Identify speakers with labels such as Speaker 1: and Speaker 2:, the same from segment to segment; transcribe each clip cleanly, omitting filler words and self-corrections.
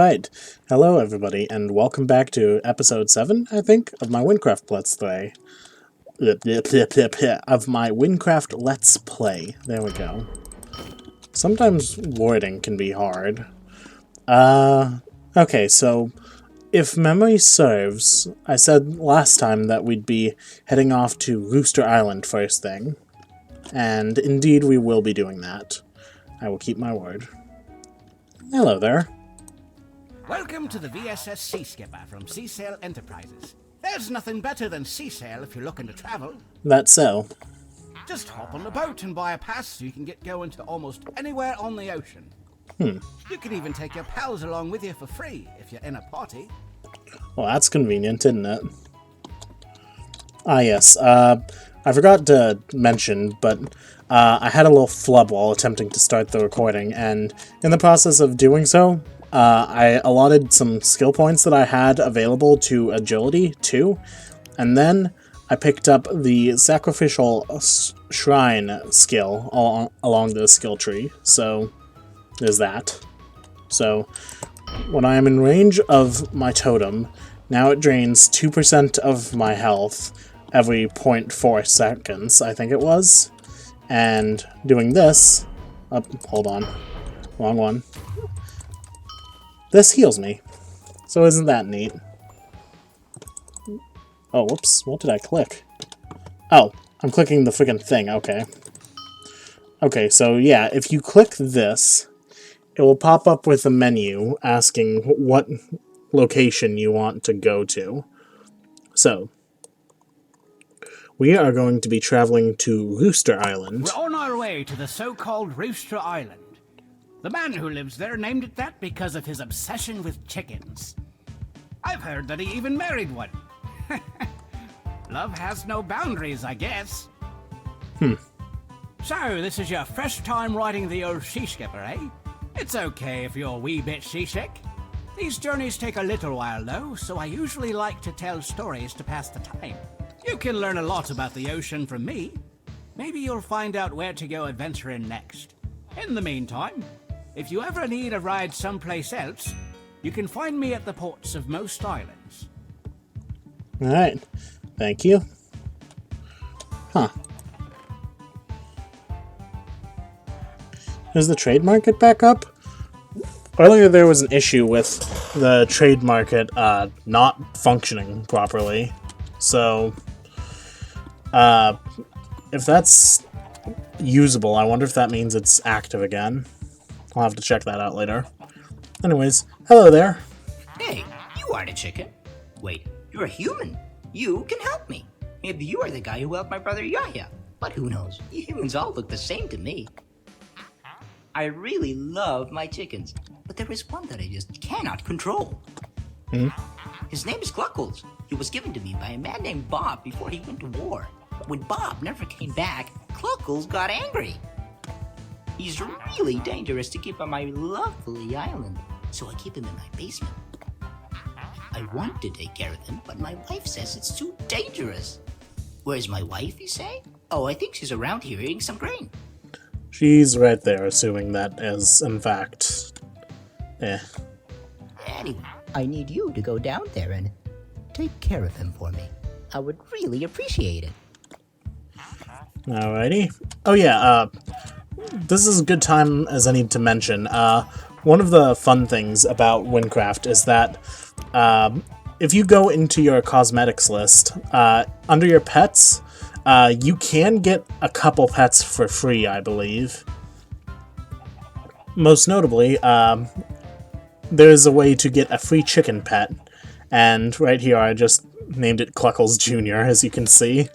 Speaker 1: Alright, hello everybody, and welcome back to episode 7, I think, of my Wynncraft Let's Play. Of my Wynncraft Let's Play. There we go. Sometimes wording can be hard. Okay, so, if memory serves, I said last time that we'd be heading off to Rooster Island first thing. And indeed we will be doing that. I will keep my word. Hello there.
Speaker 2: Welcome to the VSS Sea Skipper from Sea Sail Enterprises. There's nothing better than sea sail if you're looking to travel.
Speaker 1: That's so.
Speaker 2: Just hop on the boat and buy a pass so you can get going to almost anywhere on the ocean. You can even take your pals along with you for free if you're in a party.
Speaker 1: Well, that's convenient, isn't it? Ah, yes. I forgot to mention, but I had a little flub while attempting to start the recording, and in the process of doing so, I allotted some skill points that I had available to agility, too, and then I picked up the sacrificial shrine skill along the skill tree, so there's that. So, when I am in range of my totem, now it drains 2% of my health every 0.4 seconds, I think it was, and doing this, hold on, wrong one. This heals me. So isn't that neat? Oh, whoops. What did I click? Oh, I'm clicking the friggin' thing. Okay. Okay, so yeah, if you click this, it will pop up with a menu asking what location you want to go to. So, we are going to be traveling to Rooster Island.
Speaker 2: We're on our way to the so-called Rooster Island. The man who lives there named it that because of his obsession with chickens. I've heard that he even married one. Love has no boundaries, I guess. So, this is your first time riding the old sea skipper, eh? It's okay if you're a wee bit seasick. These journeys take a little while, though, so I usually like to tell stories to pass the time. You can learn a lot about the ocean from me. Maybe you'll find out where to go adventuring next. In the meantime, if you ever need a ride someplace else, you can find me at the ports of most islands.
Speaker 1: Alright. Thank you. Huh. Is the trade market back up? Earlier there was an issue with the trade market not functioning properly. So, if that's usable, I wonder if that means it's active again. I'll have to check that out later. Anyways, hello there.
Speaker 3: Hey, you aren't a chicken. Wait, you're a human. You can help me. Maybe you are the guy who helped my brother Yahya. But who knows? You humans all look the same to me. I really love my chickens, but there is one that I just cannot control. His name is Cluckles. He was given to me by a man named Bob before he went to war. But when Bob never came back, Cluckles got angry. He's really dangerous to keep on my lovely island, so I keep him in my basement. I want to take care of him, but my wife says it's too dangerous. Where's my wife, you say? Oh, I think she's around here eating some grain.
Speaker 1: She's right there, assuming that is, in fact,
Speaker 3: Anyway, I need you to go down there and take care of him for me. I would really appreciate it.
Speaker 1: Alrighty. Oh yeah, this is a good time as I need to mention. One of the fun things about Wynncraft is that if you go into your cosmetics list, under your pets, you can get a couple pets for free, I believe. Most notably, there's a way to get a free chicken pet, and right here I just named it Cluckles Jr., as you can see.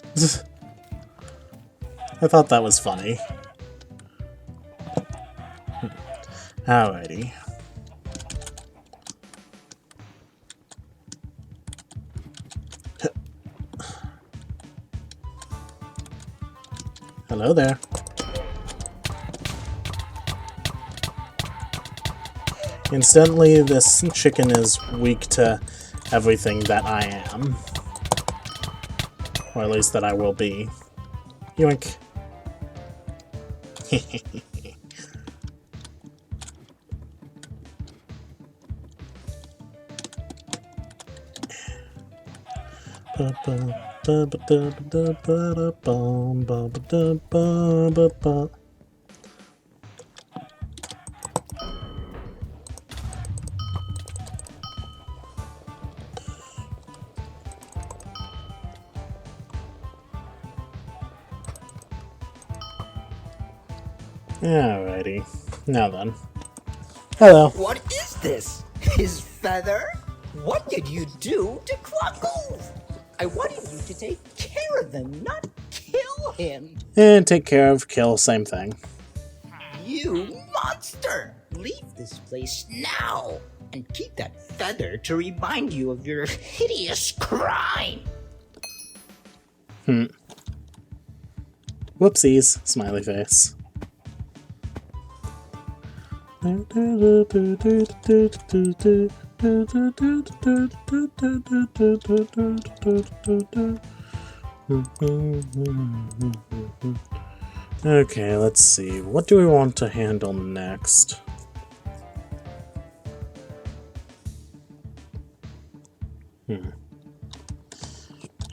Speaker 1: I thought that was funny. Alrighty. Hello there. Incidentally, this chicken is weak to everything that I am. Or at least that I will be. Yoink. Alrighty. Now then. Hello.
Speaker 3: What is this? His feather? What did you do to Cluckle? I wanted you to take care of him, not kill him.
Speaker 1: And take care of, kill, same thing.
Speaker 3: You monster! Leave this place now and keep that feather to remind you of your hideous crime.
Speaker 1: Whoopsies. Smiley face. Okay, let's see. What do we want to handle next? I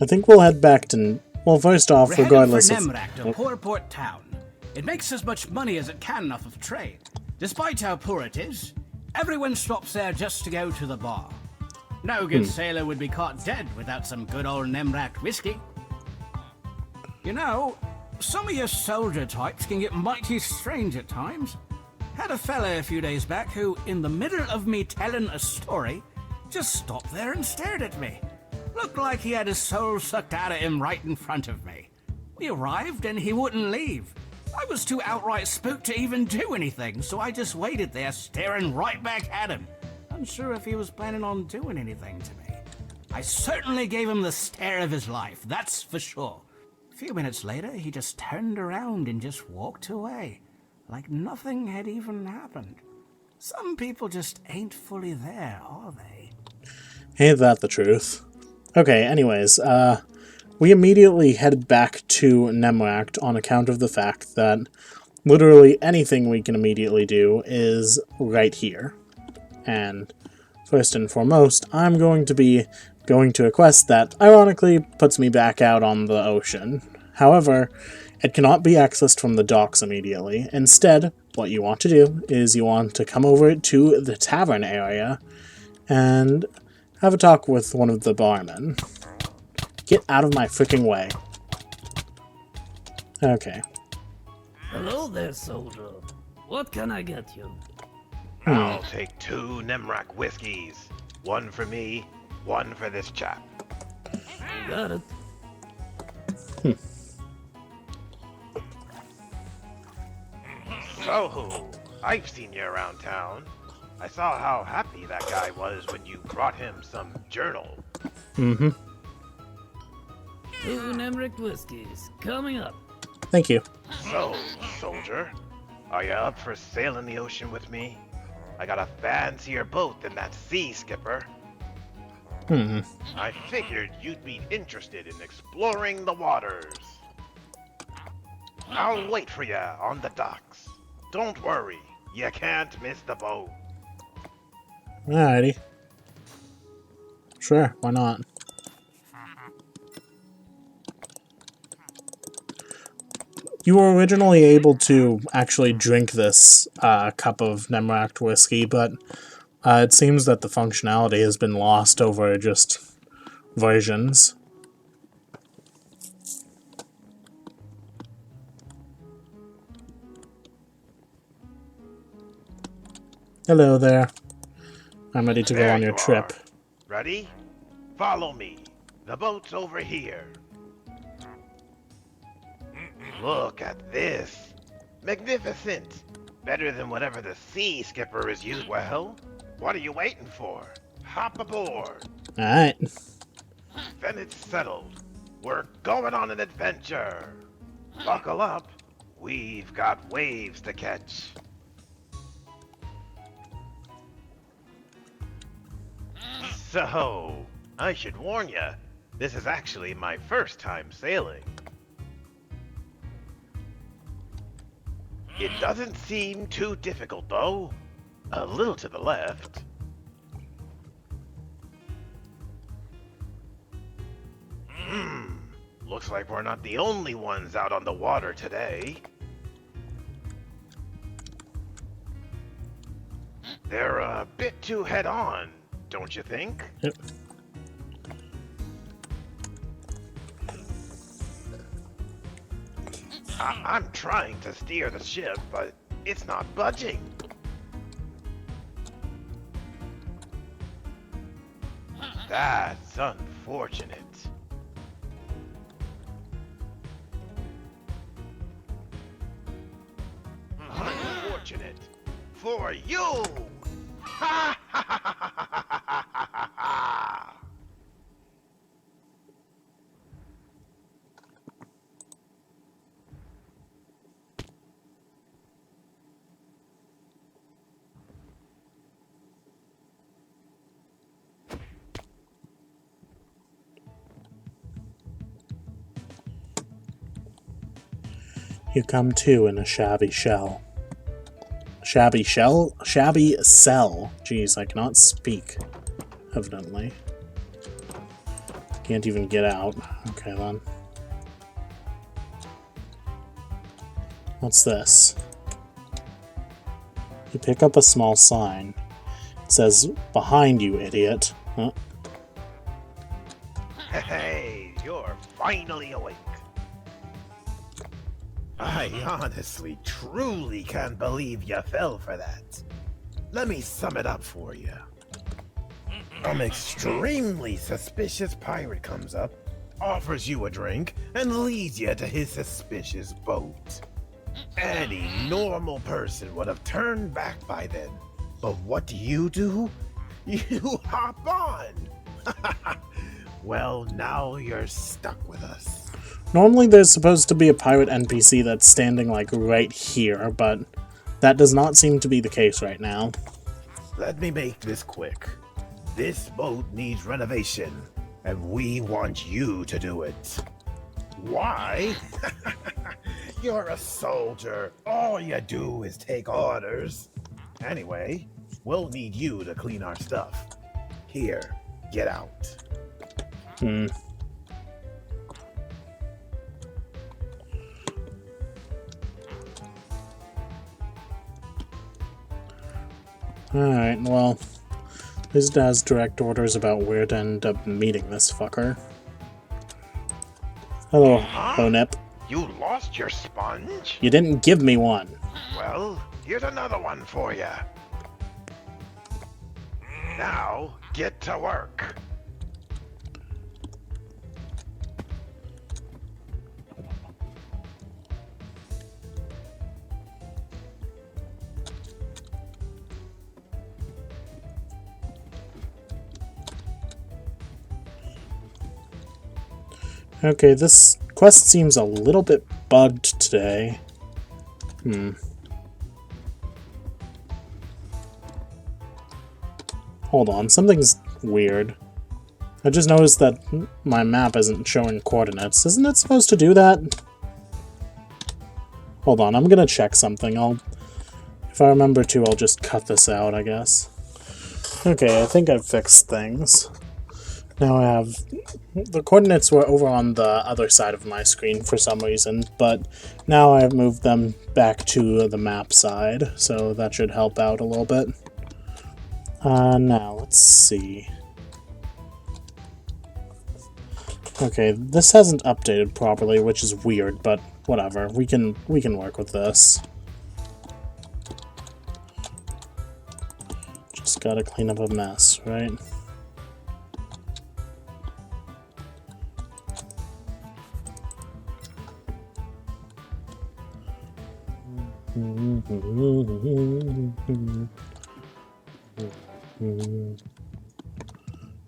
Speaker 1: think we'll head back to... Well, first off,
Speaker 2: We're
Speaker 1: regardless
Speaker 2: headed
Speaker 1: of...
Speaker 2: for Nemrak, a poor port town. It makes as much money as it can off of trade. Despite how poor it is, everyone stops there just to go to the bar. No good sailor would be caught dead without some good old Nemrak whiskey. You know, some of your soldier types can get mighty strange at times. Had a fella a few days back who, in the middle of me telling a story, just stopped there and stared at me. Looked like he had his soul sucked out of him right in front of me. We arrived and he wouldn't leave. I was too outright spooked to even do anything, so I just waited there staring right back at him, unsure if he was planning on doing anything to me. I certainly gave him the stare of his life, that's for sure. A few minutes later, he just turned around and just walked away, like nothing had even happened. Some people just ain't fully there, are they?
Speaker 1: Ain't that the truth? Okay, anyways, we immediately headed back to Nemrak on account of the fact that literally anything we can immediately do is right here. And first and foremost, I'm going to be going to a quest that ironically puts me back out on the ocean. However, it cannot be accessed from the docks immediately. Instead, what you want to do is you want to come over to the tavern area and have a talk with one of the barmen. Get out of my freaking way. Okay.
Speaker 4: Hello there, soldier. What can I get you?
Speaker 5: I'll take 2 Nemrak whiskeys. One for me, one for this chap.
Speaker 4: You got it.
Speaker 5: So, I've seen you around town. I saw how happy that guy was when you brought him some journal.
Speaker 1: Mm-hmm.
Speaker 4: 2 Nemrick whiskeys coming up.
Speaker 1: Thank you.
Speaker 5: So, soldier, are you up for sailing the ocean with me? I got a fancier boat than that sea skipper. I figured you'd be interested in exploring the waters. I'll wait for you on the docks. Don't worry, you can't miss the boat.
Speaker 1: Alrighty. Sure, why not? You were originally able to actually drink this cup of Nemrak whiskey, but it seems that the functionality has been lost over just versions. Hello there. I'm ready to go
Speaker 5: There
Speaker 1: on your
Speaker 5: you
Speaker 1: trip.
Speaker 5: are. Ready? Follow me. The boat's over here. Look at this. Magnificent. Better than whatever the sea skipper is used. Well, what are you waiting for? Hop aboard.
Speaker 1: Alright.
Speaker 5: Then it's settled. We're going on an adventure. Buckle up. We've got waves to catch. So, I should warn you, this is actually my first time sailing. It doesn't seem too difficult, though. A little to the left. Looks like we're not the only ones out on the water today. They're a bit too head-on, don't you think?
Speaker 1: Yep.
Speaker 5: I'm trying to steer the ship, but it's not budging. That's unfortunate. Unfortunate for you! Ha ha ha ha ha ha ha ha!
Speaker 1: You come too in a shabby shell. Shabby shell? Shabby cell. Jeez, I cannot speak. Evidently. Can't even get out. Okay then. What's this? You pick up a small sign. It says, "Behind you, idiot." Huh?
Speaker 5: Hey, you're finally awake.
Speaker 6: I honestly, truly can't believe you fell for that. Let me sum it up for you. An extremely suspicious pirate comes up, offers you a drink, and leads you to his suspicious boat. Any normal person would have turned back by then. But what do? You hop on! Well, now you're stuck with us.
Speaker 1: Normally there's supposed to be a pirate NPC that's standing like right here, but that does not seem to be the case right now.
Speaker 6: Let me make this quick. This boat needs renovation, and we want you to do it. Why? You're a soldier. All you do is take orders. Anyway, we'll need you to clean our stuff. Here, get out.
Speaker 1: Alright, well, this has direct orders about where to end up meeting this fucker. Hello, Honip.
Speaker 5: You lost your sponge?
Speaker 1: You didn't give me one.
Speaker 5: Well, here's another one for you. Now, get to work.
Speaker 1: Okay, this quest seems a little bit bugged today. Hold on, something's weird. I just noticed that my map isn't showing coordinates. Isn't it supposed to do that? Hold on, I'm gonna check something. If I remember to, I'll just cut this out, I guess. Okay, I think I've fixed things. Now I have... The coordinates were over on the other side of my screen for some reason, but now I've moved them back to the map side, so that should help out a little bit. Now, let's see. Okay, this hasn't updated properly, which is weird, but whatever. We can work with this. Just gotta clean up a mess, right?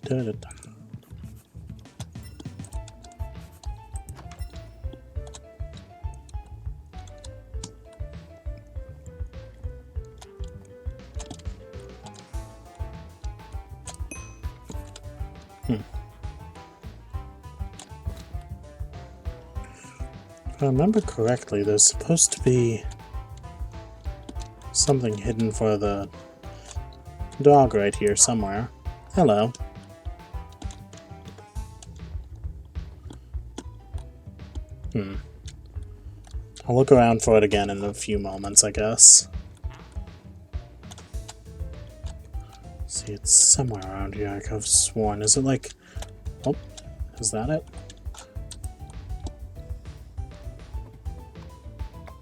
Speaker 1: Da-da-da. If I remember correctly, there's supposed to be something hidden for the dog right here somewhere. Hello. I'll look around for it again in a few moments, I guess. See, it's somewhere around here, I could have sworn. Is it like... Oh, is that it?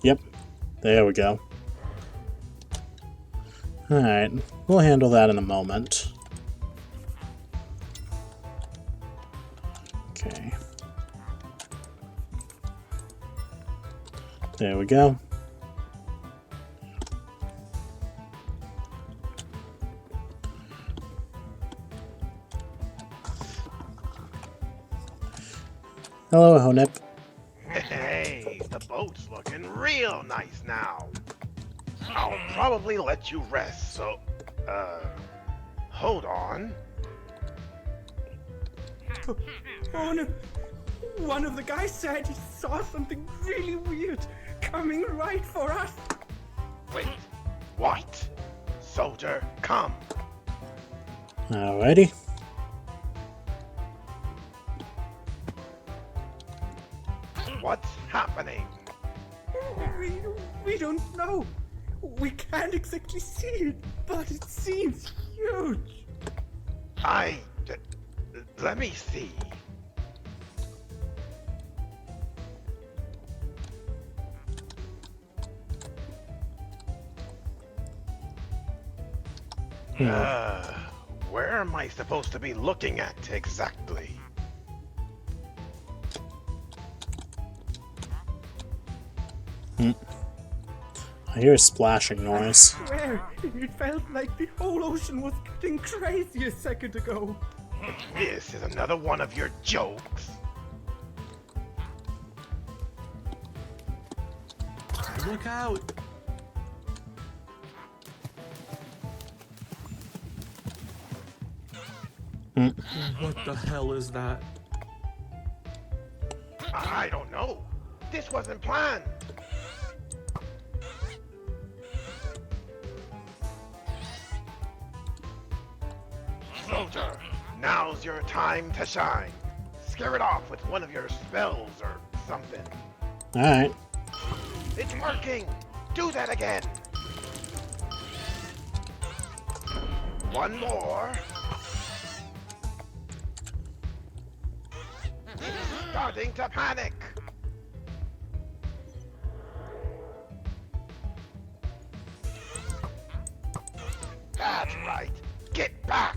Speaker 1: Yep, there we go. Alright, we'll handle that in a moment. Okay. There we go. Hello, Honip.
Speaker 5: Hey, the boat's looking real nice now. I'll probably let you rest, so, hold on.
Speaker 7: Oh no! One of the guys said he saw something really weird coming right for us.
Speaker 5: Wait, what? Soldier, come.
Speaker 1: Alrighty.
Speaker 5: What's happening?
Speaker 7: We don't know. We can't exactly see it, but it seems huge.
Speaker 5: Let me see. Where am I supposed to be looking at exactly?
Speaker 1: I hear a splashing noise.
Speaker 7: I swear, it felt like the whole ocean was getting crazy a second ago.
Speaker 5: This is another one of your jokes.
Speaker 7: Look out! What the hell is that?
Speaker 5: I don't know. This wasn't planned. Soldier, now's your time to shine. Scare it off with one of your spells or something.
Speaker 1: Alright.
Speaker 5: It's working. Do that again. One more. Starting to panic. That's right. Get back.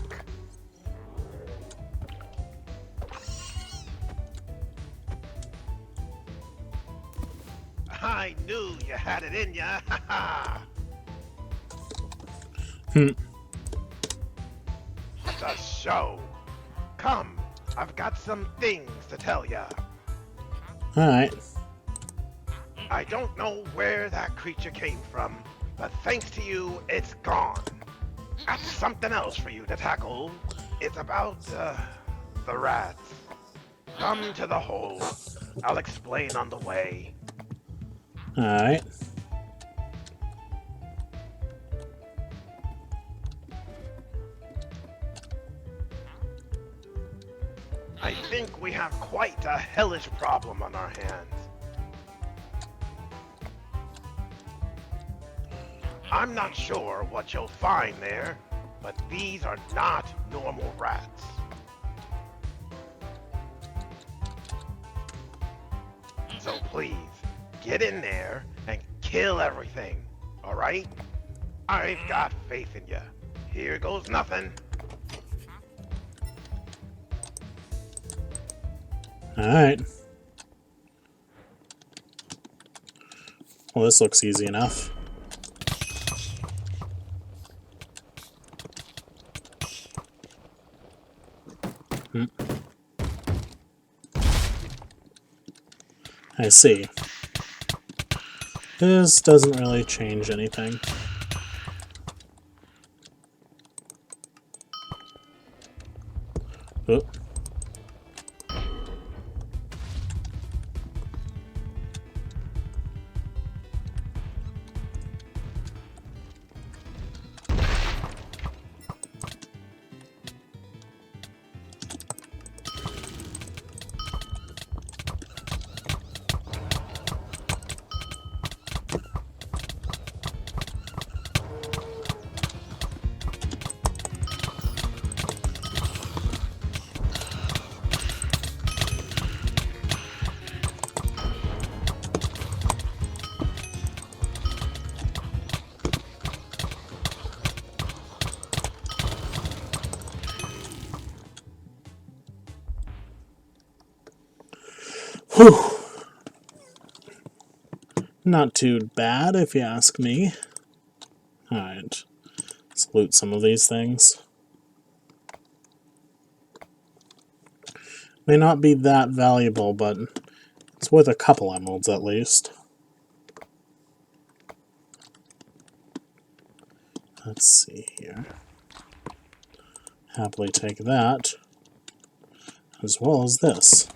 Speaker 5: I knew you had it in ya. The show. Come, I've got some things to tell ya.
Speaker 1: Alright.
Speaker 5: I don't know where that creature came from, but thanks to you, it's gone. That's something else for you to tackle. It's about, the rats. Come to the hole. I'll explain on the way.
Speaker 1: Alright.
Speaker 5: I think we have quite a hellish problem on our hands. I'm not sure what you'll find there, but these are not normal rats. So please, get in there and kill everything, alright? I've got faith in you. Here goes nothing.
Speaker 1: Alright. Well, this looks easy enough. I see. This doesn't really change anything. Oh. Whew. Not too bad, if you ask me. Alright. Let's loot some of these things. May not be that valuable, but it's worth a couple emeralds at least. Let's see here. Happily take that, as well as this.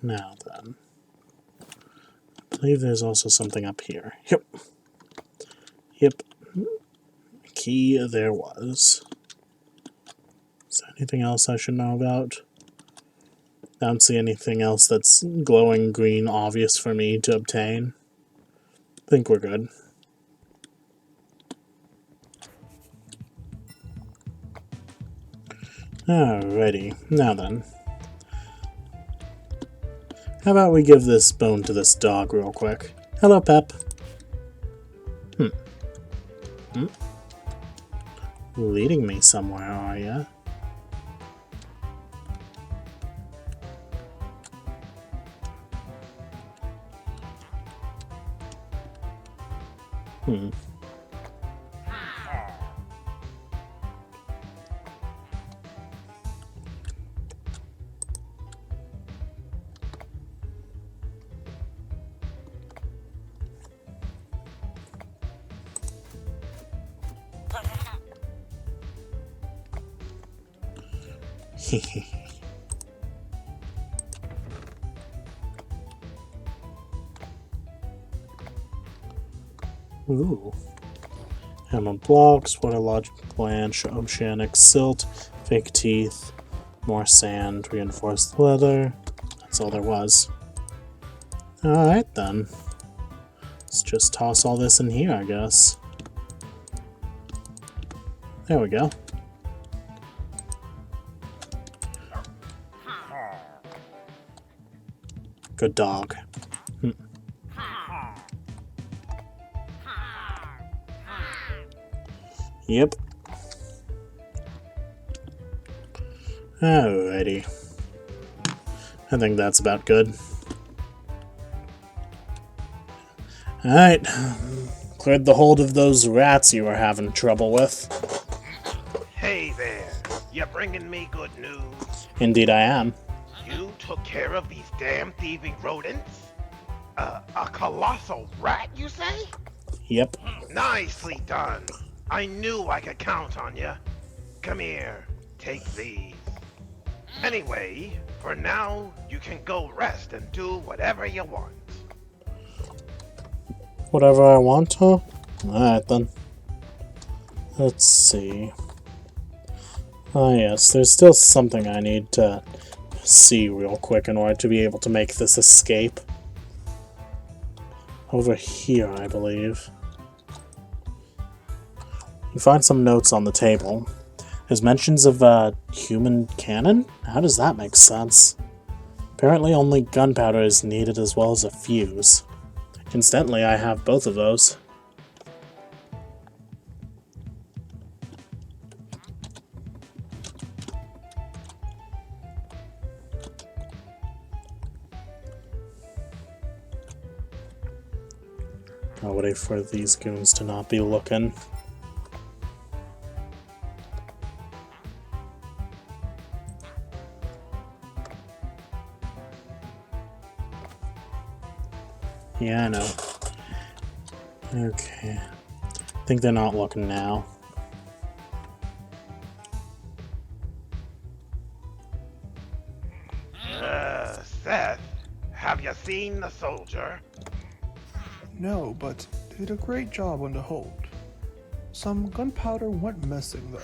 Speaker 1: Now then, I believe there's also something up here. Yep. Yep. Key there was. Is there anything else I should know about? I don't see anything else that's glowing green obvious for me to obtain. I think we're good. Alrighty. Now then. How about we give this bone to this dog real quick? Hello, Pep. Leading me somewhere, are ya? Ooh. Hammer blocks, waterlogic blanch, oceanic silt, fake teeth, more sand, reinforced leather. That's all there was. Alright then. Let's just toss all this in here, I guess. There we go. Good dog. Yep. Alrighty. I think that's about good. Alright. Cleared the hold of those rats you were having trouble with.
Speaker 5: Hey there, you bringing me good news?
Speaker 1: Indeed I am.
Speaker 5: You took care of these damn thieving rodents? A colossal rat, you say?
Speaker 1: Yep.
Speaker 5: Nicely done. I knew I could count on you. Come here, take these. Anyway, for now, you can go rest and do whatever you want.
Speaker 1: Whatever I want to? Alright then. Let's see. Oh yes, there's still something I need to see real quick in order to be able to make this escape. Over here, I believe. You find some notes on the table. There's mentions of a human cannon? How does that make sense? Apparently only gunpowder is needed as well as a fuse. Incidentally, I have both of those. I'll wait for these goons to not be looking. Yeah, I know. Okay. I think they're not looking now.
Speaker 5: Seth, have you seen the soldier?
Speaker 8: No, but they did a great job on the hold. Some gunpowder went missing, though.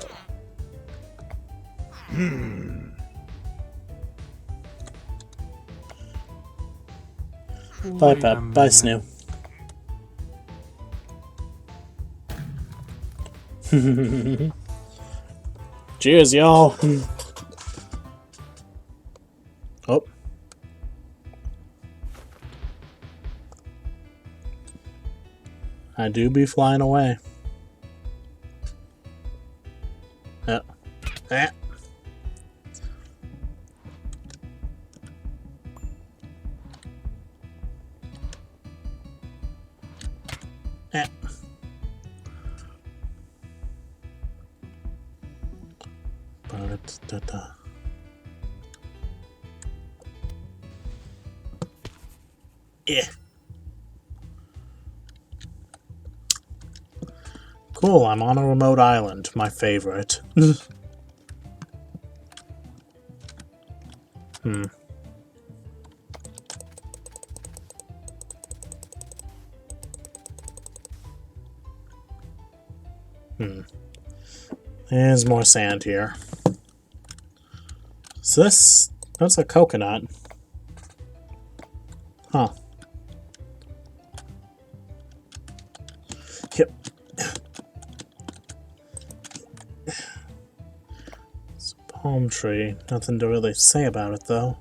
Speaker 1: Bye, Pep. Bye, Snoo. Cheers, y'all. Oh. I do be flying away. Eh. Eh. Ba-da-da-da. Yeah. Cool, I'm on a remote island, my favorite. There's more sand here. So that's a coconut. Huh. Yep. It's a palm tree. Nothing to really say about it, though.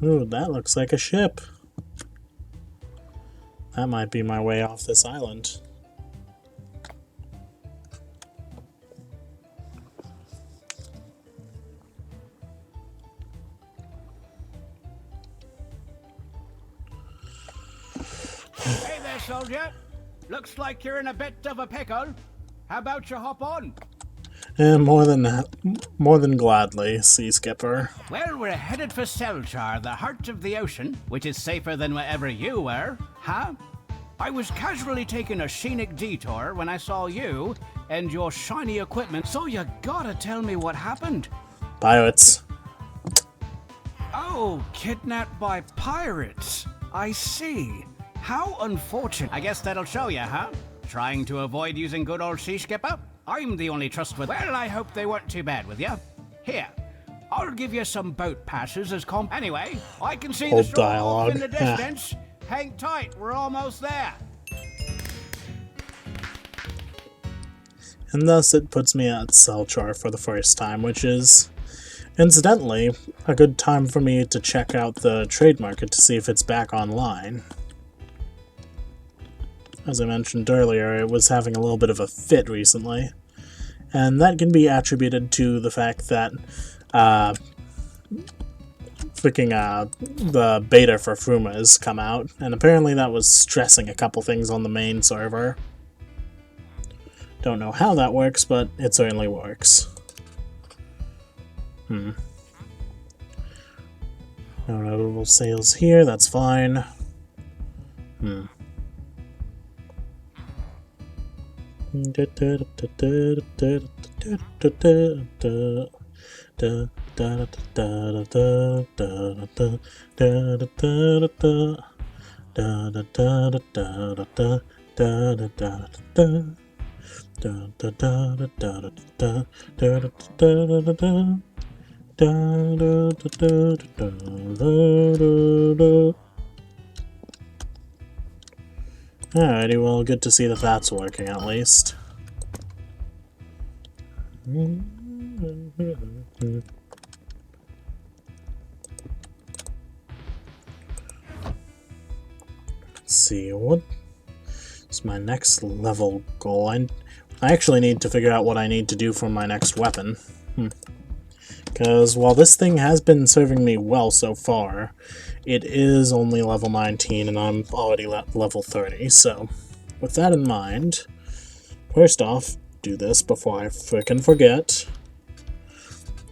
Speaker 1: Ooh, that looks like a ship. That might be my way off this island.
Speaker 2: Hey there, soldier. Looks like you're in a bit of a pickle. How about you hop on?
Speaker 1: More than gladly, Sea Skipper.
Speaker 2: Well, we're headed for Selchar, the heart of the ocean, which is safer than wherever you were, huh? I was casually taking a scenic detour when I saw you and your shiny equipment, so you gotta tell me what happened.
Speaker 1: Pirates.
Speaker 2: Oh, kidnapped by pirates. I see. How unfortunate. I guess that'll show you, huh? Trying to avoid using good old Sea Skipper? I'm the only trustworthy. Well, I hope they weren't too bad with you. Here, I'll give you some boat passes as comp. Anyway, I can see
Speaker 1: Old
Speaker 2: the shore
Speaker 1: dialogue.
Speaker 2: off in the distance. Hang tight, we're almost there.
Speaker 1: And thus it puts me at Selchar for the first time, which is, incidentally, a good time for me to check out the trade market to see if it's back online. As I mentioned earlier, it was having a little bit of a fit recently, and that can be attributed to the fact that the beta for Fruma has come out, and apparently that was stressing a couple things on the main server. Don't know how that works, but it certainly works. No notable sales here, that's fine. Alrighty, well, good to see that that's working at least. Let's see, what is my next level goal? I actually need to figure out what I need to do for my next weapon. Because while this thing has been serving me well so far, it is only level 19 and I'm already level 30, so with that in mind, first off, do this before I frickin' forget.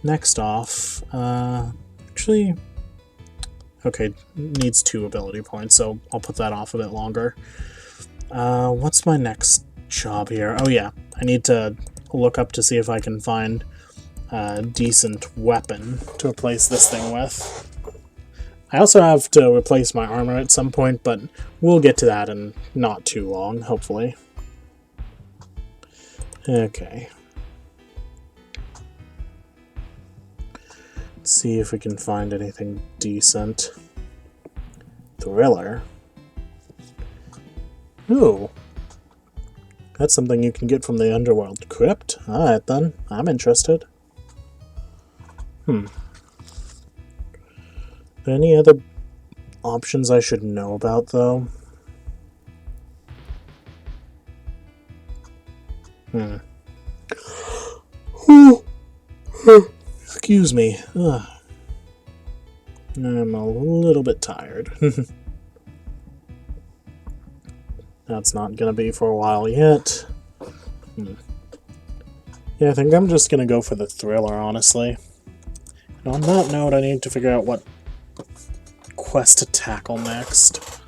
Speaker 1: Next off, actually, okay, needs 2 ability points, so I'll put that off a bit longer. What's my next job here? Oh yeah, I need to look up to see if I can find a decent weapon to replace this thing with. I also have to replace my armor at some point, but we'll get to that in not too long, hopefully. Okay. Let's see if we can find anything decent. Thriller. Ooh. That's something you can get from the Underworld Crypt. Alright then, I'm interested. Any other options I should know about, though? Excuse me. I'm a little bit tired. That's not gonna be for a while yet. Yeah, I think I'm just gonna go for the thriller, honestly. And on that note, I need to figure out what quest to tackle next.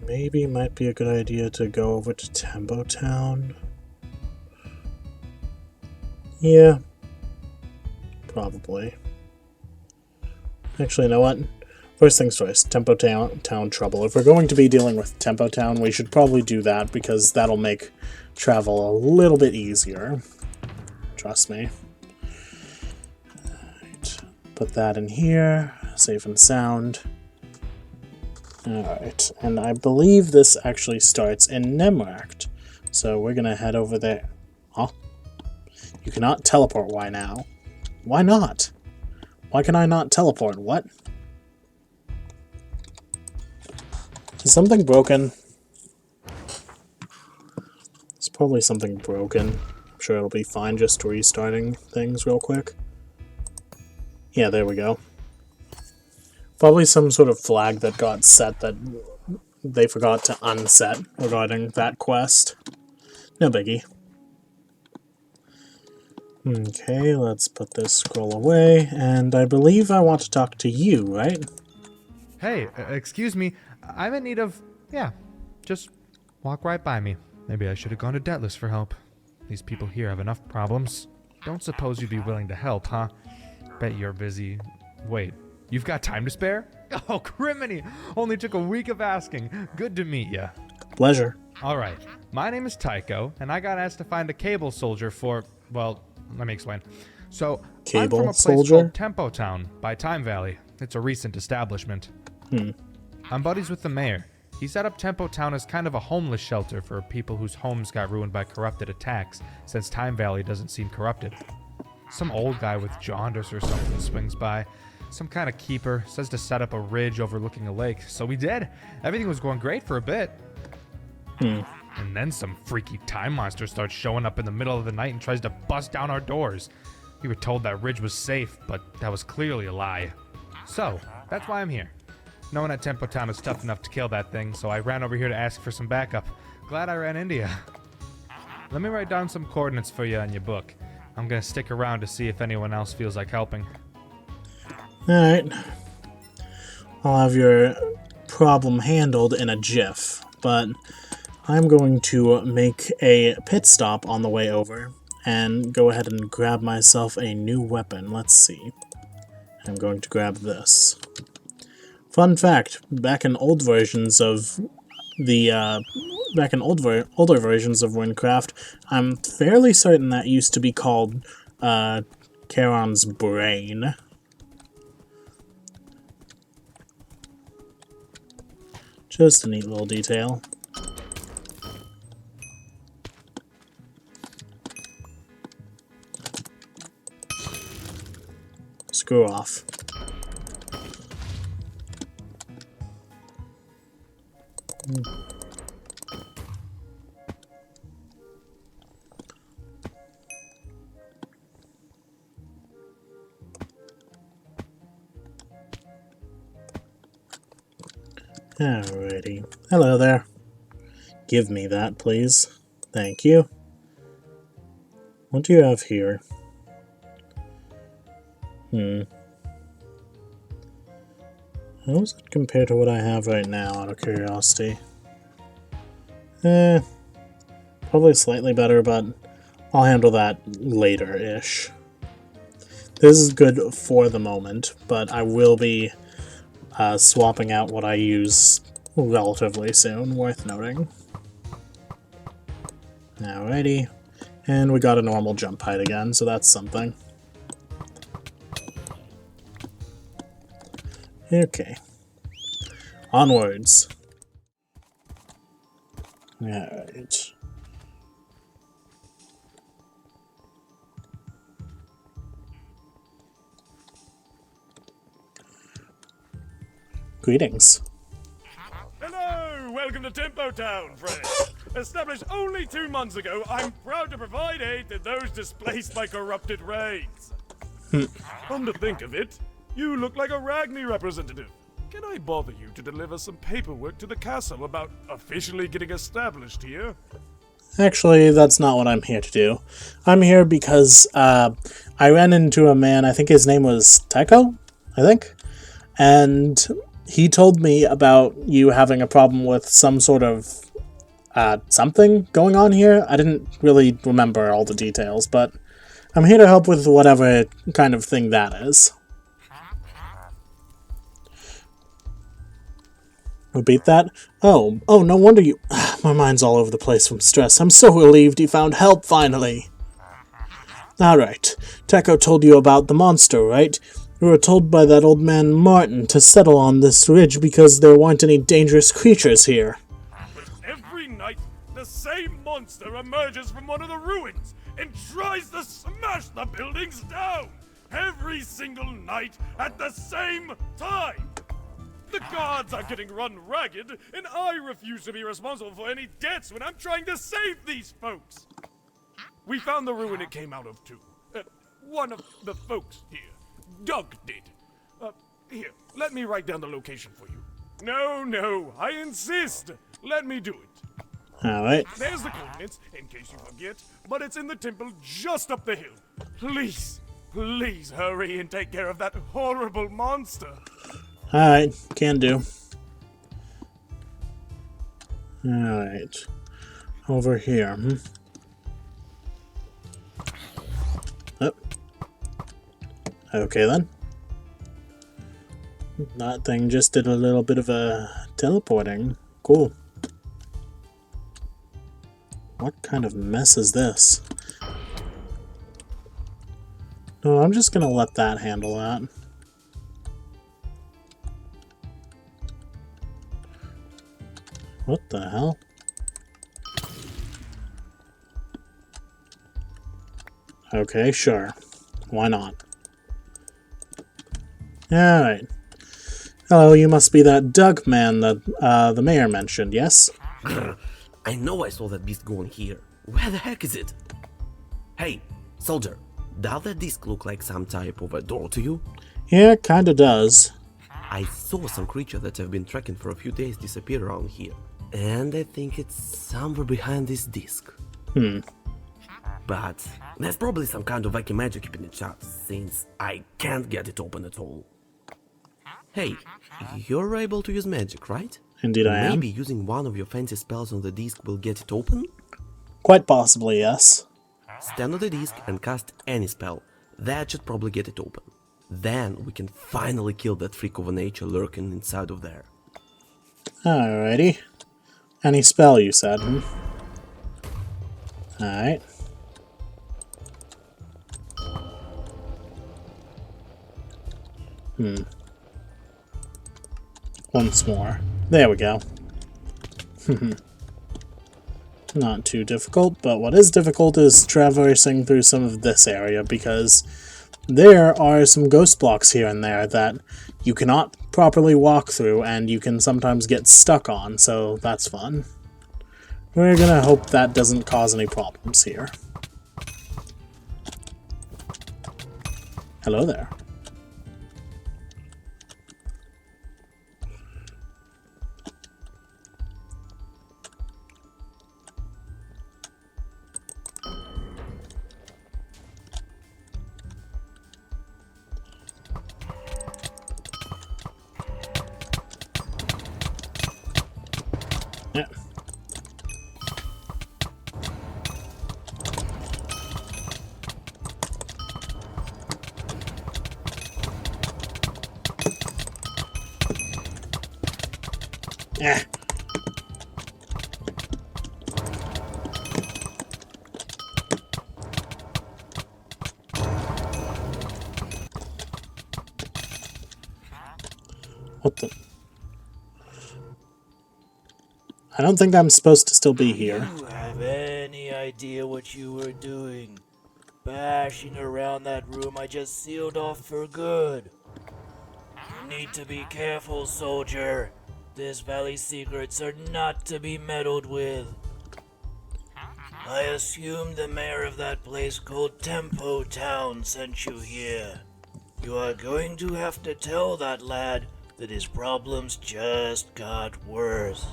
Speaker 1: Maybe it might be a good idea to go over to Tembo Town. Yeah. Probably. Actually, you know what? First things first, Tempo Town trouble. If we're going to be dealing with Tempo Town, we should probably do that, because that'll make travel a little bit easier. Trust me. Alright. Put that in here. Safe and sound. Alright. And I believe this actually starts in Nemracht. So we're gonna head over there. Huh? You cannot teleport. Why now? Why not? Why can I not teleport? What? Is something broken? It's probably something broken. I'm sure it'll be fine just restarting things real quick. Yeah, there we go. Probably some sort of flag that got set that they forgot to unset regarding that quest. No biggie. Okay, let's put this scroll away, and I believe I want to talk to you, right?
Speaker 9: Hey, excuse me, I'm in need of... yeah, just walk right by me. Maybe I should have gone to Deathless for help. These people here have enough problems. Don't suppose you'd be willing to help, huh? Bet you're busy. Wait, you've got time to spare? Oh, criminy! Only took a week of asking. Good to meet ya.
Speaker 1: Pleasure.
Speaker 9: Alright, my name is Tycho, and I got asked to find a cable soldier for... well, let me explain. So, I'm from a place called Tempo Town by Time Valley. It's a recent establishment. I'm buddies with the mayor. He set up Tempo Town as kind of a homeless shelter for people whose homes got ruined by corrupted attacks, since Time Valley doesn't seem corrupted. Some old guy with jaundice or something swings by. Some kind of keeper says to set up a ridge overlooking a lake, so we did. Everything was going great for a bit. And then some freaky time monster starts showing up in the middle of the night and tries to bust down our doors. We were told that ridge was safe, but that was clearly a lie. So, that's why I'm here. No one at Tempo Town is tough enough to kill that thing, so I ran over here to ask for some backup. Glad I ran into ya. Let me write down some coordinates for you in your book. I'm gonna stick around to see if anyone else feels like helping.
Speaker 1: Alright. I'll have your problem handled in a jiff, but I'm going to make a pit stop on the way over and go ahead and grab myself a new weapon. Let's see. I'm going to grab this. Fun fact, back in old versions of the, older versions of Wynncraft, I'm fairly certain that used to be called, Charon's Brain. Just a neat little detail. Screw off. Alrighty. Hello there. Give me that, please. Thank you. What do you have here? How does it compare to what I have right now, out of curiosity? Probably slightly better, but I'll handle that later-ish. This is good for the moment, but I will be swapping out what I use relatively soon, worth noting. Alrighty. And we got a normal jump height again, so that's something. Okay. Onwards. Alright. Greetings.
Speaker 10: Hello! Welcome to Tempo Town, friends. Established only 2 months ago, I'm proud to provide aid to those displaced by corrupted raids. Come to think of it, you look like a Ragni representative. Can I bother you to deliver some paperwork to the castle about officially getting established here?
Speaker 1: Actually, that's not what I'm here to do. I'm here because I ran into a man, I think his name was Tycho, I think? And he told me about you having a problem with some sort of something going on here. I didn't really remember all the details, but I'm here to help with whatever kind of thing that is. Repeat that? Oh, no wonder you... My mind's all over the place from stress. I'm so relieved you found help, finally. Alright, Teco told you about the monster, right? You were told by that old man Martin to settle on this ridge because there weren't any dangerous creatures here.
Speaker 10: But every night, the same monster emerges from one of the ruins and tries to smash the buildings down! Every single night, at the same time! The guards are getting run ragged, and I refuse to be responsible for any deaths when I'm trying to save these folks! We found the ruin it came out of, too. One of the folks here. Doug did. Here, let me write down the location for you. No, I insist! Let me do it.
Speaker 1: Alright.
Speaker 10: There's the coordinates, in case you forget, but it's in the temple just up the hill. Please hurry and take care of that horrible monster.
Speaker 1: Alright, can do. Alright. Over here, Oh. Okay then. That thing just did a little bit of a teleporting. Cool. What kind of mess is this? No, I'm just gonna let that handle that. What the hell? Okay, sure. Why not? Alright. Hello, you must be that Doug man that the mayor mentioned, yes?
Speaker 11: I know I saw that beast going here. Where the heck is it? Hey, soldier, does that disc look like some type of a door to you?
Speaker 1: Yeah, kinda does.
Speaker 11: I saw some creature that I've been tracking for a few days disappear around here. And I think it's somewhere behind this disc. But there's probably some kind of wacky magic keeping it shut, since I can't get it open at all. Hey, you're able to use magic, right?
Speaker 1: Indeed I am.
Speaker 11: Maybe using one of your fancy spells on the disc will get it open?
Speaker 1: Quite possibly, yes.
Speaker 11: Stand on the disc and cast any spell. That should probably get it open. Then we can finally kill that freak of a nature lurking inside of there.
Speaker 1: Alrighty. Any spell, you said, Alright. Once more. There we go. Not too difficult, but what is difficult is traversing through some of this area, because there are some ghost blocks here and there that you cannot properly walk through, and you can sometimes get stuck on, so that's fun. We're gonna hope that doesn't cause any problems here. Hello there. Yeah. Yeah. What the? I don't think I'm supposed to still be here.
Speaker 12: Do you have any idea what you were doing? Bashing around that room I just sealed off for good. You need to be careful, soldier. This valley's secrets are not to be meddled with. I assume the mayor of that place called Tempo Town sent you here. You are going to have to tell that lad that his problems just got worse.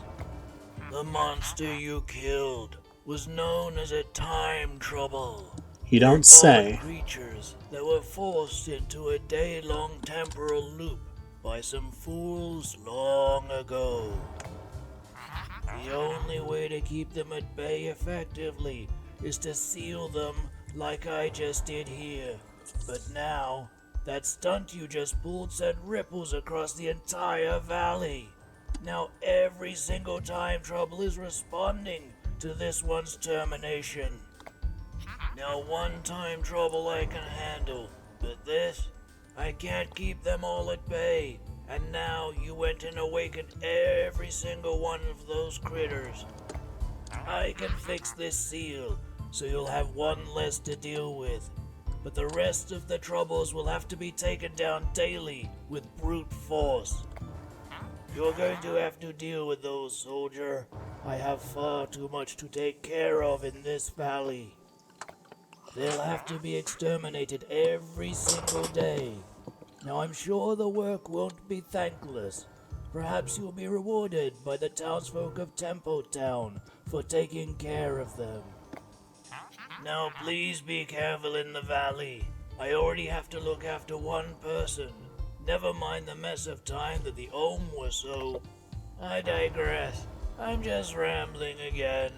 Speaker 12: The monster you killed was known as a time trouble.
Speaker 1: You don't say.
Speaker 12: Creatures that were forced into a day-long temporal loop by some fools long ago. The only way to keep them at bay effectively is to seal them like I just did here. But now, that stunt you just pulled sent ripples across the entire valley. Now every single time trouble is responding to this one's termination. Now one time trouble I can handle, but this, I can't keep them all at bay. And now you went and awakened every single one of those critters. I can fix this seal, so you'll have one less to deal with. But the rest of the troubles will have to be taken down daily with brute force. You're going to have to deal with those, soldier. I have far too much to take care of in this valley. They'll have to be exterminated every single day. Now I'm sure the work won't be thankless. Perhaps you'll be rewarded by the townsfolk of Tempo Town for taking care of them. Now please be careful in the valley. I already have to look after one person. Never mind the mess of time that the Ohm was so... I digress. I'm just rambling again.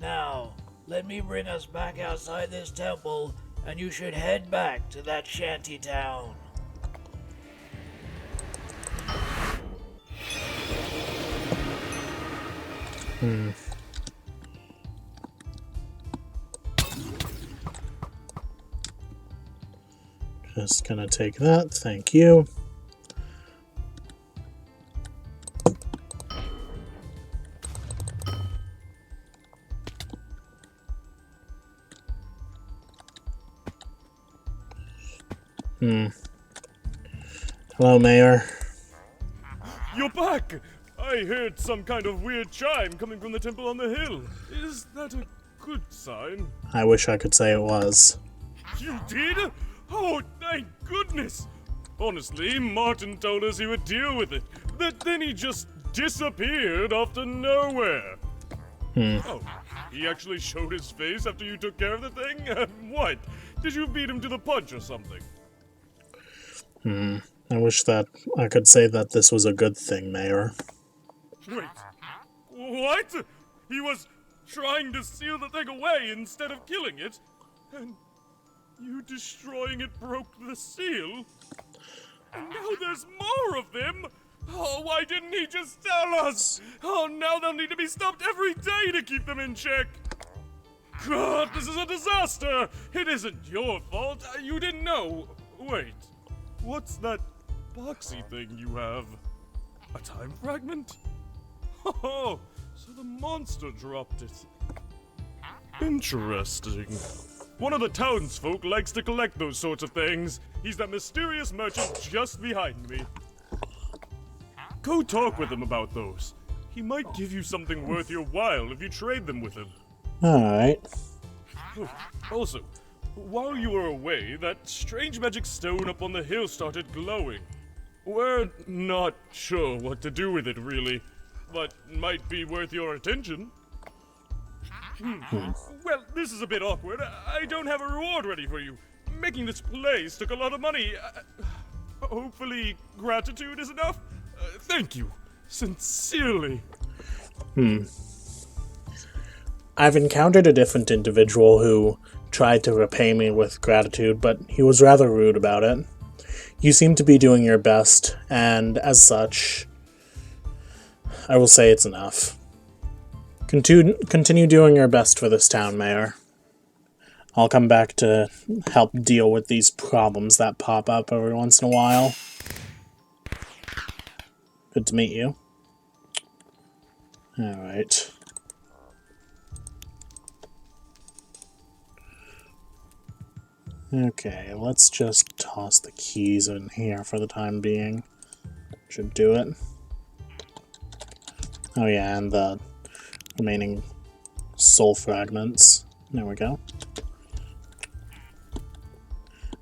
Speaker 12: Now, let me bring us back outside this temple, and you should head back to that shanty town.
Speaker 1: Just gonna take that, thank you. Hello, Mayor.
Speaker 10: You're back! I heard some kind of weird chime coming from the temple on the hill. Is that a good sign?
Speaker 1: I wish I could say it was.
Speaker 10: You did? Oh, thank goodness! Honestly, Martin told us he would deal with it, but then he just disappeared off to nowhere. Oh, he actually showed his face after you took care of the thing? What? Did you beat him to the punch or something?
Speaker 1: I wish that I could say that this was a good thing, Mayor.
Speaker 10: Wait, what? He was trying to seal the thing away instead of killing it? And you destroying it broke the seal? And now there's more of them? Oh, why didn't he just tell us? Oh, now they'll need to be stopped every day to keep them in check. God, this is a disaster! It isn't your fault. You didn't know. Wait, what's that boxy thing you have? A time fragment? Oh, so the monster dropped it. Interesting. One of the townsfolk likes to collect those sorts of things. He's that mysterious merchant just behind me. Go talk with him about those. He might give you something worth your while if you trade them with him.
Speaker 1: Alright.
Speaker 10: Also, while you were away, that strange magic stone up on the hill started glowing. We're not sure what to do with it, really, but might be worth your attention. Well, this is a bit awkward. I don't have a reward ready for you. Making this place took a lot of money. Hopefully, gratitude is enough? Thank you. Sincerely.
Speaker 1: I've encountered a different individual who tried to repay me with gratitude, but he was rather rude about it. You seem to be doing your best, and as such, I will say it's enough. Continue doing your best for this town, Mayor. I'll come back to help deal with these problems that pop up every once in a while. Good to meet you. Alright. Okay, let's just toss the keys in here for the time being. Should do it. Oh yeah, and the remaining soul fragments. There we go.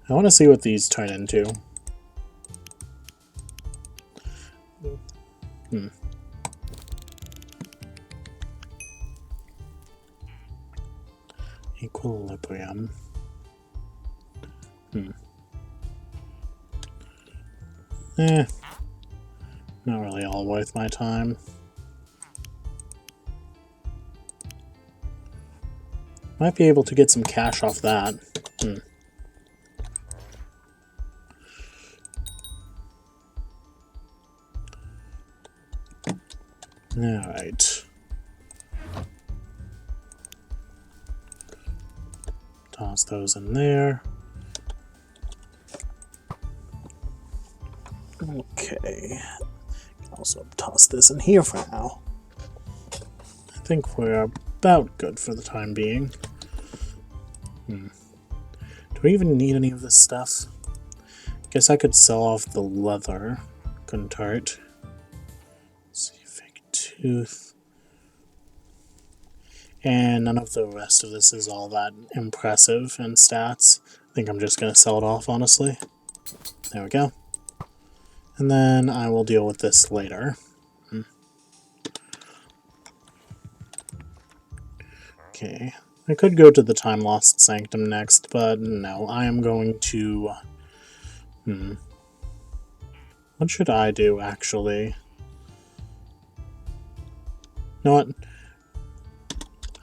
Speaker 1: I want to see what these turn into. Equilibrium. Not really all worth my time. Might be able to get some cash off that. Alright. Toss those in there. Okay. Also toss this in here for now. I think we're about good for the time being. Do we even need any of this stuff? Guess I could sell off the leather. Couldn't hurt. Let's see, fake tooth. And none of the rest of this is all that impressive in stats. I think I'm just going to sell it off, honestly. There we go. And then I will deal with this later. Okay. I could go to the Time Lost Sanctum next, but no, I am going to... What should I do, actually? You know what?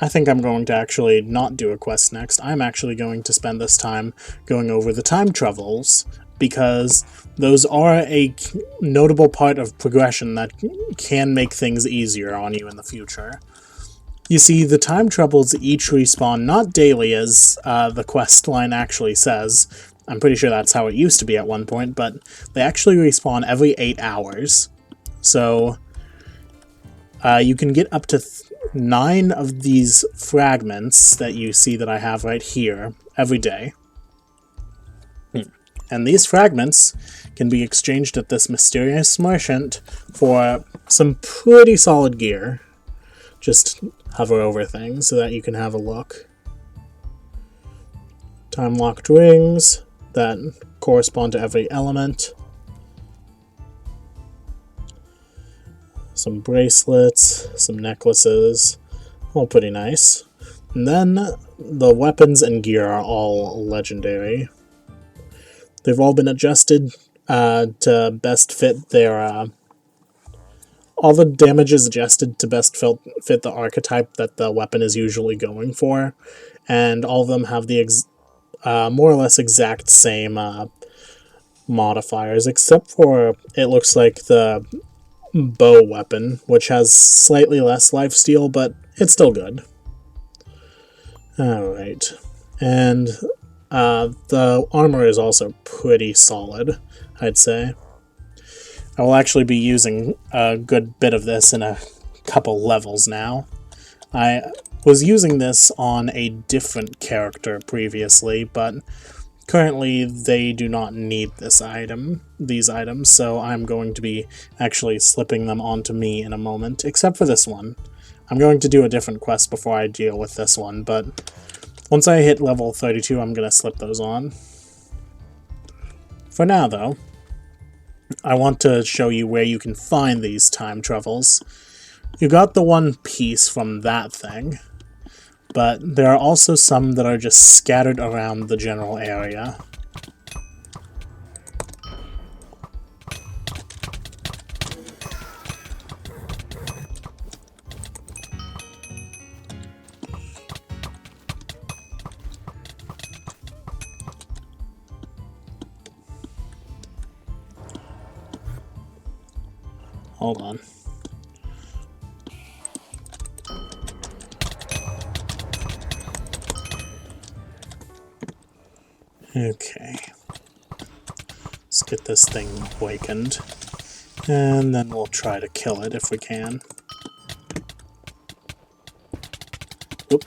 Speaker 1: I think I'm going to actually not do a quest next. I'm actually going to spend this time going over the time travels, because those are a notable part of progression that can make things easier on you in the future. You see, the time troubles each respawn not daily, as the quest line actually says. I'm pretty sure that's how it used to be at one point, but they actually respawn every 8 hours. So, you can get up to 9 of these fragments that you see that I have right here every day. And these fragments can be exchanged at this mysterious merchant for some pretty solid gear. Just hover over things so that you can have a look. Time-locked rings that correspond to every element. Some bracelets, some necklaces, all pretty nice. And then the weapons and gear are all legendary. They've all been adjusted to best fit their... all the damage is adjusted to best fit the archetype that the weapon is usually going for, and all of them have the more or less exact same modifiers, except for, it looks like, the bow weapon, which has slightly less lifesteal, but it's still good. Alright, and the armor is also pretty solid, I'd say. I will actually be using a good bit of this in a couple levels now. I was using this on a different character previously, but currently they do not need these items, so I'm going to be actually slipping them onto me in a moment, except for this one. I'm going to do a different quest before I deal with this one, but once I hit level 32, I'm going to slip those on. For now, though, I want to show you where you can find these time travels. You got the one piece from that thing, but there are also some that are just scattered around the general area. Hold on. Okay. Let's get this thing awakened. And then we'll try to kill it if we can. Oop.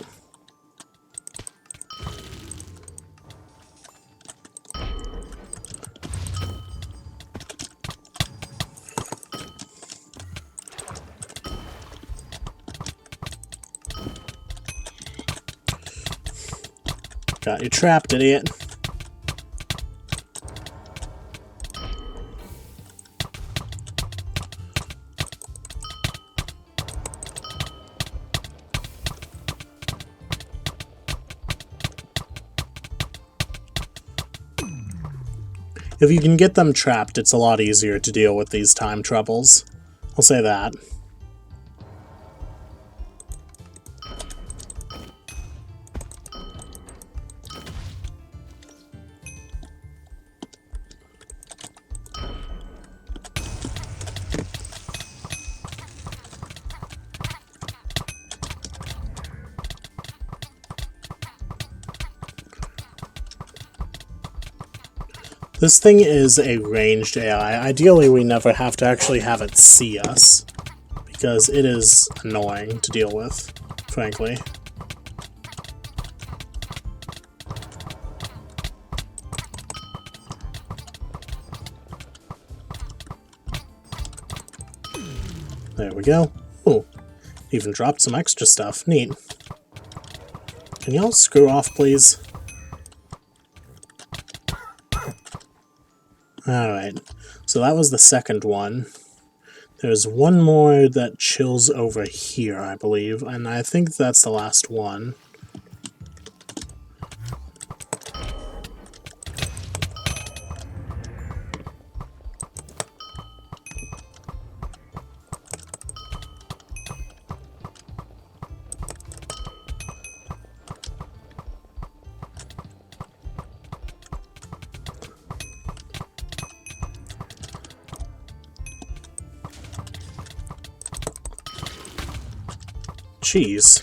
Speaker 1: Got you trapped, idiot. If you can get them trapped, it's a lot easier to deal with these time troubles. I'll say that. This thing is a ranged AI. Ideally, we never have to actually have it see us, because it is annoying to deal with, frankly. There we go. Ooh, even dropped some extra stuff. Neat. Can y'all screw off, please? Alright, so that was the second one. There's one more that chills over here, I believe, and I think that's the last one. Cheese.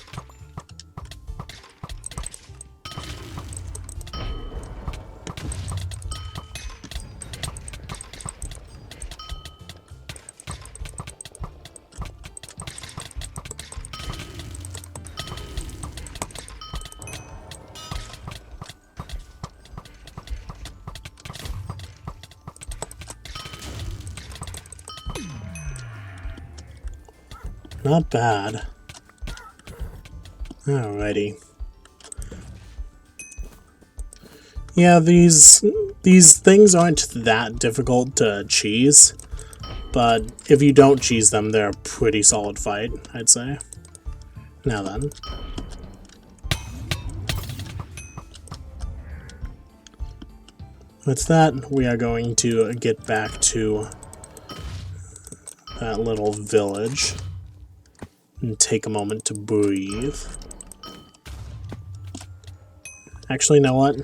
Speaker 1: Not bad. Alrighty. Yeah, these things aren't that difficult to cheese, but if you don't cheese them, they're a pretty solid fight, I'd say. Now then. With that, we are going to get back to that little village and take a moment to breathe. Actually, you know what?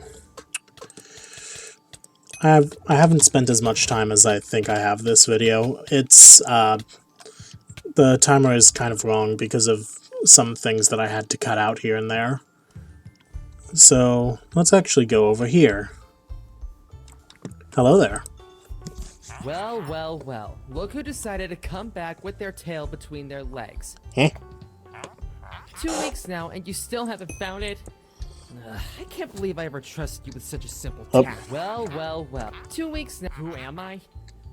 Speaker 1: I haven't spent as much time as I think I have this video. It's, the timer is kind of wrong because of some things that I had to cut out here and there. So, let's actually go over here. Hello there.
Speaker 13: Well, well, well. Look who decided to come back with their tail between their legs.
Speaker 1: Huh?
Speaker 13: 2 weeks now, and you still haven't found it? I can't believe I ever trusted you with such a simple task. Well, well, well. 2 weeks now. Who am I?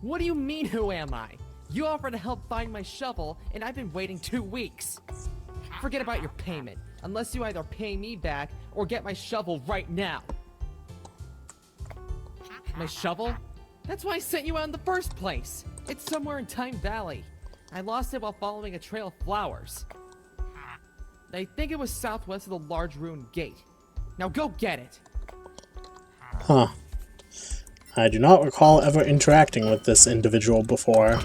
Speaker 13: What do you mean, who am I? You offered to help find my shovel, and I've been waiting 2 weeks. Forget about your payment, unless you either pay me back or get my shovel right now. My shovel? That's why I sent you out in the first place. It's somewhere in Time Valley. I lost it while following a trail of flowers. I think it was southwest of the large ruined gate. Now go get it!
Speaker 1: Huh. I do not recall ever interacting with this individual before.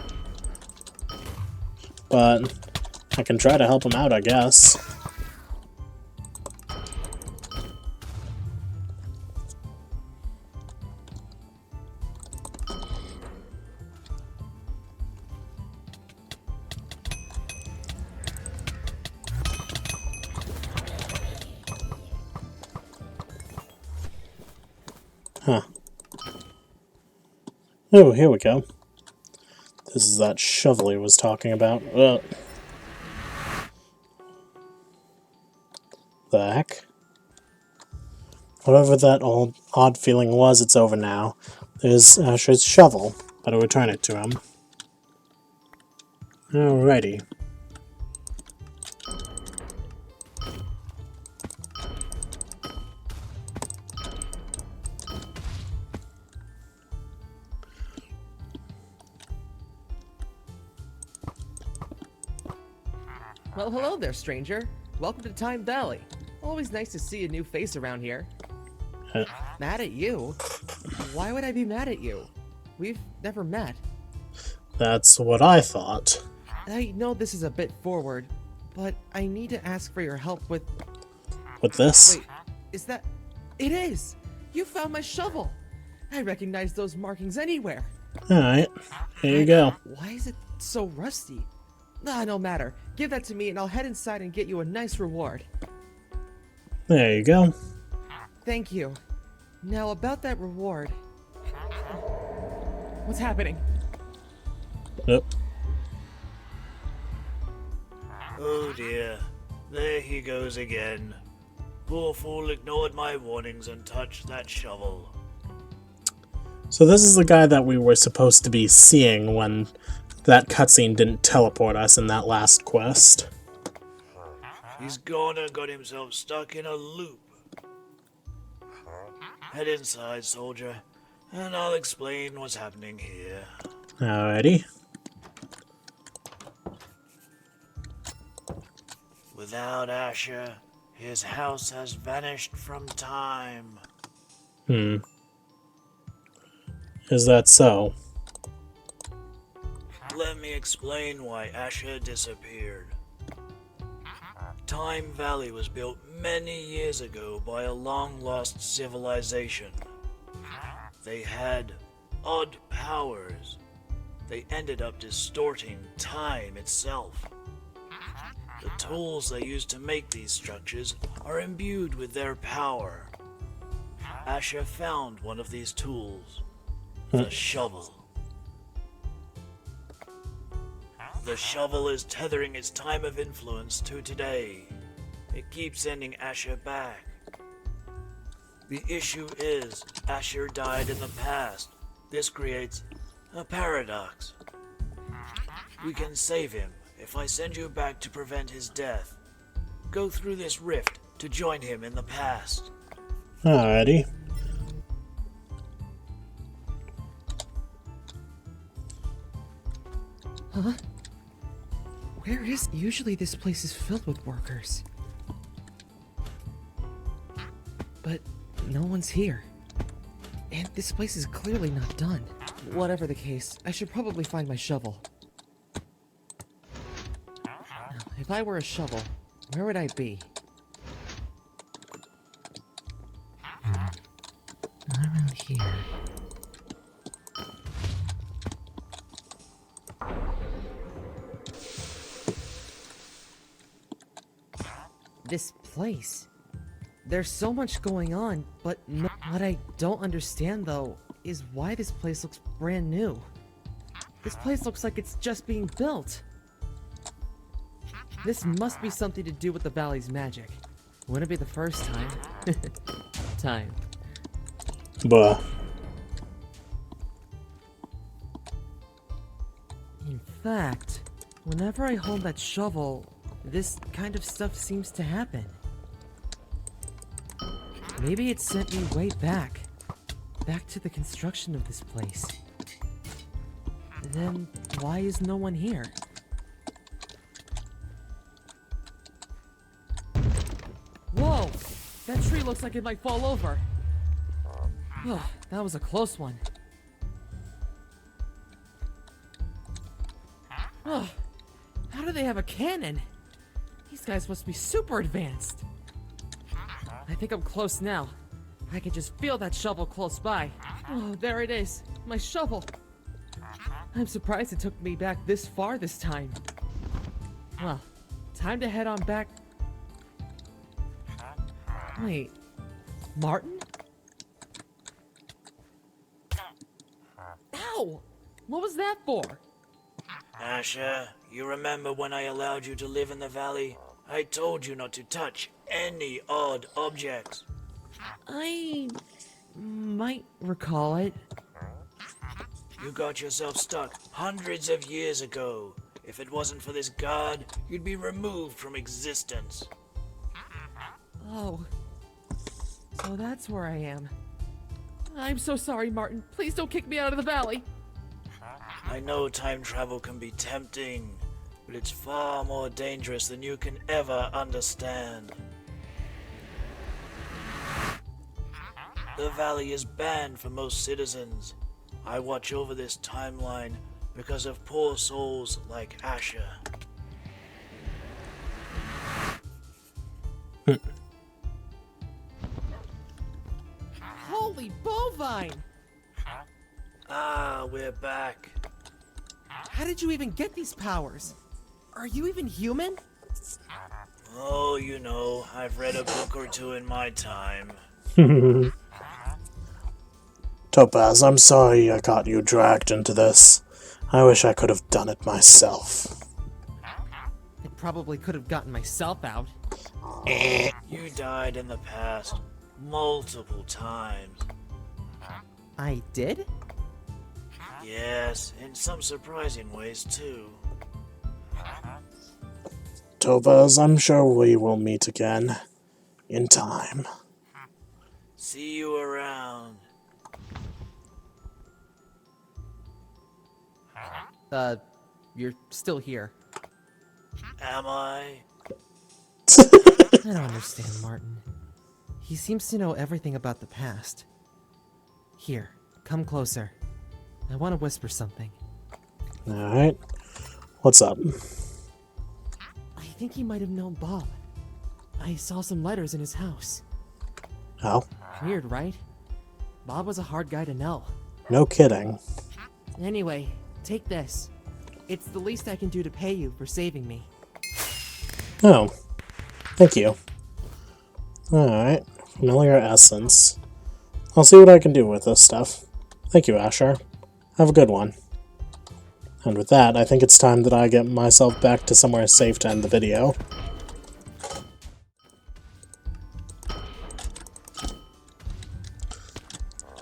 Speaker 1: But I can try to help him out, I guess. Huh. Oh, here we go. This is that shovel he was talking about. Ugh. The heck? Whatever that odd feeling was, it's over now. There's Asher's shovel. Better return it to him. Alrighty.
Speaker 13: Well, hello there, stranger. Welcome to Time Valley. Always nice to see a new face around here. Mad at you? Why would I be mad at you? We've never met.
Speaker 1: That's what I thought.
Speaker 13: I know this is a bit forward, but I need to ask for your help with...
Speaker 1: With this?
Speaker 13: Wait, is that... It is! You found my shovel! I recognize those markings anywhere.
Speaker 1: Alright, here you go.
Speaker 13: Why is it so rusty? Nah, no matter. Give that to me and I'll head inside and get you a nice reward.
Speaker 1: There you go.
Speaker 13: Thank you. Now about that reward. What's happening?
Speaker 1: Yep.
Speaker 12: Oh dear. There he goes again. Poor fool ignored my warnings and touched that shovel.
Speaker 1: So this is the guy that we were supposed to be seeing when that cutscene didn't teleport us in that last quest.
Speaker 12: He's gone and got himself stuck in a loop. Head inside, soldier, and I'll explain what's happening here.
Speaker 1: Alrighty.
Speaker 12: Without Asher, his house has vanished from time.
Speaker 1: Is that so?
Speaker 12: Let me explain why Asher disappeared. Time Valley was built many years ago by a long-lost civilization. They had odd powers. They ended up distorting time itself. The tools they used to make these structures are imbued with their power. Asher found one of these tools, the shovel. The shovel is tethering its time of influence to today. It keeps sending Asher back. The issue is, Asher died in the past. This creates a paradox. We can save him if I send you back to prevent his death. Go through this rift to join him in the past.
Speaker 1: Alrighty.
Speaker 13: Huh? Where is... Usually this place is filled with workers. But no one's here. And this place is clearly not done. Whatever the case, I should probably find my shovel. Now, if I were a shovel, where would I be? Not around here. This place. There's so much going on, but no, what I don't understand though is why this place looks brand new. This place looks like it's just being built. This must be something to do with the valley's magic. Wouldn't it be the first time?
Speaker 1: Buh.
Speaker 13: In fact, whenever I hold that shovel, this kind of stuff seems to happen. Maybe it sent me way back to the construction of this place. Then why is no one here? Whoa! That tree looks like it might fall over. Oh, that was a close one. Oh, how do they have a cannon? These guys must be super advanced. I think I'm close now. I can just feel that shovel close by. Oh, there it is. My shovel. I'm surprised it took me back this far this time. Well, time to head on back. Wait, Martin? Ow! What was that for?
Speaker 12: Asher, you remember when I allowed you to live in the valley? I told you not to touch any odd objects.
Speaker 13: I might recall it.
Speaker 12: You got yourself stuck hundreds of years ago. If it wasn't for this guard, you'd be removed from existence.
Speaker 13: Oh. So that's where I am. I'm so sorry, Martin. Please don't kick me out of the valley.
Speaker 12: I know time travel can be tempting, but it's far more dangerous than you can ever understand. The valley is banned for most citizens. I watch over this timeline because of poor souls like Asher.
Speaker 13: Holy bovine!
Speaker 12: Ah, we're back.
Speaker 13: How did you even get these powers? Are you even human?
Speaker 12: Oh, you know, I've read a book or two in my time.
Speaker 1: Topaz, I'm sorry I got you dragged into this. I wish I could have done it myself.
Speaker 13: I probably could have gotten myself out.
Speaker 12: You died in the past multiple times.
Speaker 13: I did?
Speaker 12: Yes, in some surprising ways too.
Speaker 1: Topaz, I'm sure we will meet again. In time.
Speaker 12: See you around.
Speaker 13: You're still here.
Speaker 12: Am I?
Speaker 13: I don't understand Martin. He seems to know everything about the past. Here, come closer. I want to whisper something.
Speaker 1: Alright. What's up?
Speaker 13: I think he might have known Bob. I saw some letters in his house.
Speaker 1: Oh?
Speaker 13: Weird, right? Bob was a hard guy to know.
Speaker 1: No kidding.
Speaker 13: Anyway, take this. It's the least I can do to pay you for saving me.
Speaker 1: Oh. Thank you. Alright. Familiar essence. I'll see what I can do with this stuff. Thank you, Asher. Have a good one. And with that, I think it's time that I get myself back to somewhere safe to end the video.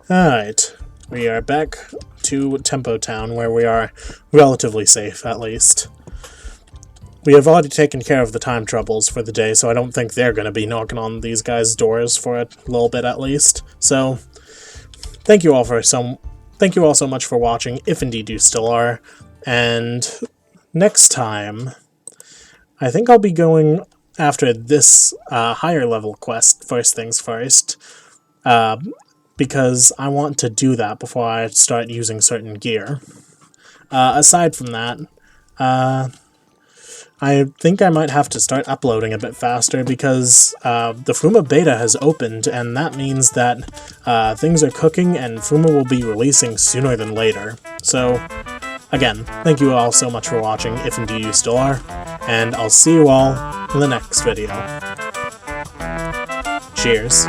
Speaker 1: Alright. We are back to Tempo Town, where we are relatively safe, at least. We have already taken care of the time troubles for the day, so I don't think they're going to be knocking on these guys' doors for a little bit at least. So, thank you all so much for watching, if indeed you still are. And next time, I think I'll be going after this higher level quest first things first. Because I want to do that before I start using certain gear. Aside from that, I think I might have to start uploading a bit faster because the Fuma beta has opened, and that means that things are cooking and Fuma will be releasing sooner than later. So, again, thank you all so much for watching, if indeed you still are, and I'll see you all in the next video. Cheers.